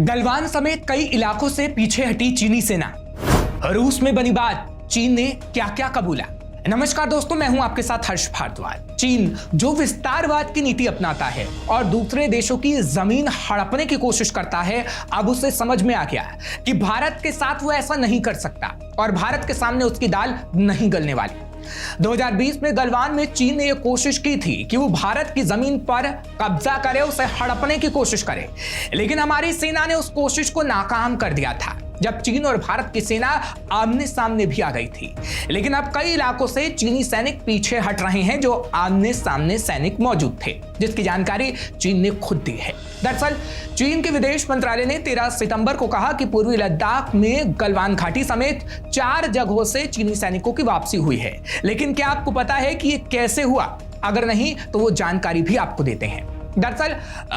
गलवान समेत कई इलाकों से पीछे हटी चीनी सेना। रूस में बनी बात, चीन ने क्या क्या कबूला। नमस्कार दोस्तों, मैं हूं आपके साथ हर्ष भारद्वाज। चीन जो विस्तारवाद की नीति अपनाता है और दूसरे देशों की जमीन हड़पने की कोशिश करता है, अब उसे समझ में आ गया कि भारत के साथ वो ऐसा नहीं कर सकता और भारत के सामने उसकी दाल नहीं गलने वाली। 2020 में गलवान में चीन ने यह कोशिश की थी कि वो भारत की जमीन पर कब्जा करे, उसे हड़पने की कोशिश करे, लेकिन हमारी सेना ने उस कोशिश को नाकाम कर दिया था जब चीन और भारत की सेना आमने सामने भी आ गई थी। लेकिन अब कई इलाकों से चीनी सैनिक पीछे हट रहे हैं जो आमने सामने सैनिक मौजूद थे, जिसकी जानकारी चीन ने खुद दी है। दरअसल चीन के विदेश मंत्रालय ने 13 सितंबर को कहा कि पूर्वी लद्दाख में गलवान घाटी समेत 4 जगहों से चीनी सैनिकों की वापसी हुई है। लेकिन क्या आपको पता है कि ये कैसे हुआ? अगर नहीं तो वो जानकारी भी आपको देते हैं। दरअसल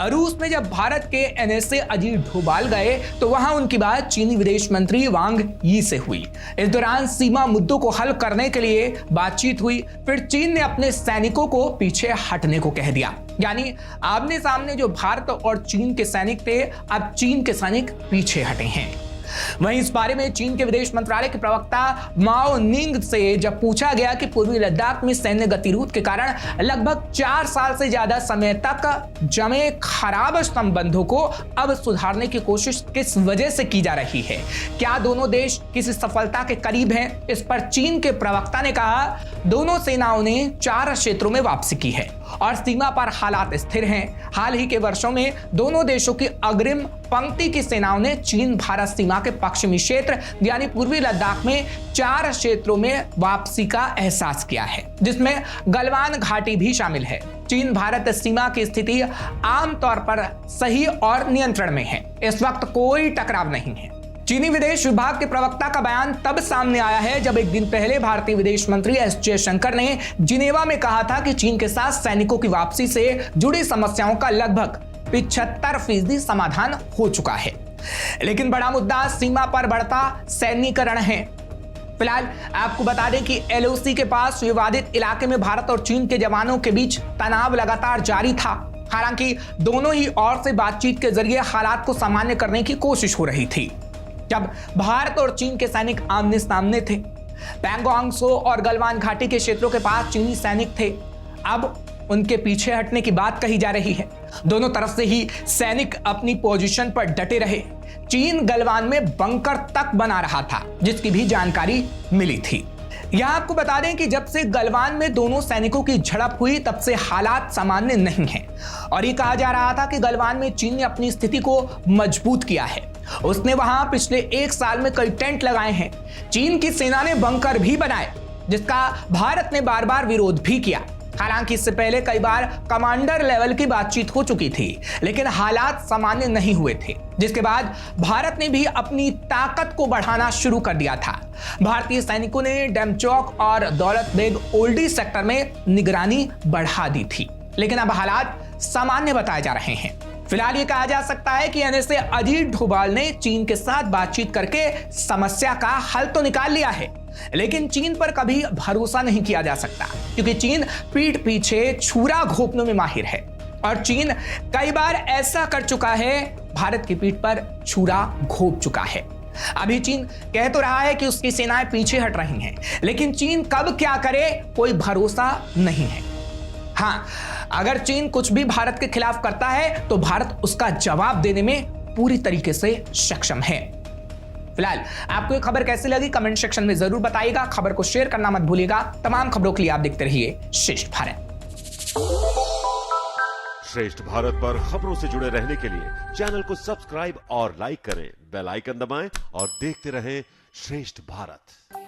रूस में जब भारत के एनएसए अजीत डोभाल गए तो वहां उनकी बात चीनी विदेश मंत्री वांग यी से हुई। इस दौरान सीमा मुद्दों को हल करने के लिए बातचीत हुई। फिर चीन ने अपने सैनिकों को पीछे हटने को कह दिया, यानी आमने सामने जो भारत और चीन के सैनिक थे, अब चीन के सैनिक पीछे हटे हैं। वहीं इस बारे में चीन के विदेश मंत्रालय के प्रवक्ता माओ निंग से जब पूछा गया कि पूर्वी लद्दाख में सैन्य गतिरोध के कारण लगभग 4 साल से ज्यादा समय तक जमे खराब संबंधों को अब सुधारने की कोशिश किस वजह से की जा रही है, क्या दोनों देश किसी सफलता के करीब हैं, इस पर चीन के प्रवक्ता ने कहा, दोनों सेनाओं ने 4 क्षेत्रों में वापसी की है और सीमा पर हालात स्थिर हैं। हाल ही के वर्षों में दोनों देशों की अग्रिम पंक्ति की सेनाओं ने चीन भारत सीमा के पश्चिमी क्षेत्र यानी पूर्वी लद्दाख में 4 क्षेत्रों में वापसी का एहसास किया है, जिसमें गलवान घाटी भी शामिल है। चीन भारत सीमा की स्थिति आमतौर पर सही और नियंत्रण में है। इस वक्त कोई टकराव नहीं है। चीनी विदेश विभाग के प्रवक्ता का बयान तब सामने आया है जब एक दिन पहले भारतीय विदेश मंत्री एस जयशंकर ने जिनेवा में कहा था कि चीन के साथ सैनिकों की वापसी से जुड़ी समस्याओं का लगभग 75% समाधान हो चुका है। लेकिन बड़ा मुद्दा सीमा पर बढ़ता सैन्यीकरण है। फिलहाल आपको बता दें कि एलओसी के पास विवादित इलाके में भारत और चीन के जवानों के बीच तनाव लगातार जारी था। हालांकि दोनों ही ओर से बातचीत के जरिए हालात को सामान्य करने की कोशिश हो रही थी। जब भारत और चीन के सैनिक आमने सामने थे, पैंगोंग त्सो और गलवान घाटी के क्षेत्रों के पास चीनी सैनिक थे, अब उनके पीछे हटने की बात कही जा रही है। दोनों तरफ से ही सैनिक अपनी पोजीशन पर डटे रहे। चीन गलवान में बंकर तक बना रहा था, जिसकी भी जानकारी मिली थी। यहां आपको बता दें कि जब से गलवान में दोनों सैनिकों की झड़प हुई तब से हालात सामान्य नहीं हैं और ये कहा जा रहा था कि गलवान में चीन ने अपनी स्थिति को मजबूत किया है। उसने वहां पिछले 1 साल में कई टेंट लगाए हैं। चीन की सेना ने बंकर भी बनाए, जिसका भारत ने बार बार विरोध भी किया। हालांकि इससे पहले कई बार कमांडर लेवल की बातचीत हो चुकी थी, लेकिन हालात सामान्य नहीं हुए थे, जिसके बाद भारत ने भी अपनी ताकत को बढ़ाना शुरू कर दिया था। भारतीय सैनिकों ने डेमचौक और दौलत बेग ओल्डी सेक्टर में निगरानी बढ़ा दी थी, लेकिन अब हालात सामान्य बताए जा रहे हैं। फिलहाल ये कहा जा सकता है कि एनएसए अजीत डोभाल ने चीन के साथ बातचीत करके समस्या का हल तो निकाल लिया है, लेकिन चीन पर कभी भरोसा नहीं किया जा सकता, क्योंकि चीन पीठ पीछे छुरा घोंपने में माहिर है और चीन कई बार ऐसा कर चुका है, भारत की पीठ पर छुरा घोंप चुका है। अभी चीन कह तो रहा है कि उसकी सेनाएं पीछे हट रही हैं, लेकिन चीन कब क्या करे कोई भरोसा नहीं है। हाँ, अगर चीन कुछ भी भारत के खिलाफ करता है तो भारत उसका जवाब देने में पूरी तरीके से सक्षम है। फिलहाल आपको ये खबर कैसी लगी कमेंट सेक्शन में जरूर बताइएगा। खबर को शेयर करना मत भूलिएगा। तमाम खबरों के लिए आप देखते रहिए श्रेष्ठ भारत। श्रेष्ठ भारत पर खबरों से जुड़े रहने के लिए चैनल को सब्सक्राइब और लाइक करें, बेल आइकन दबाएं और देखते रहें श्रेष्ठ भारत।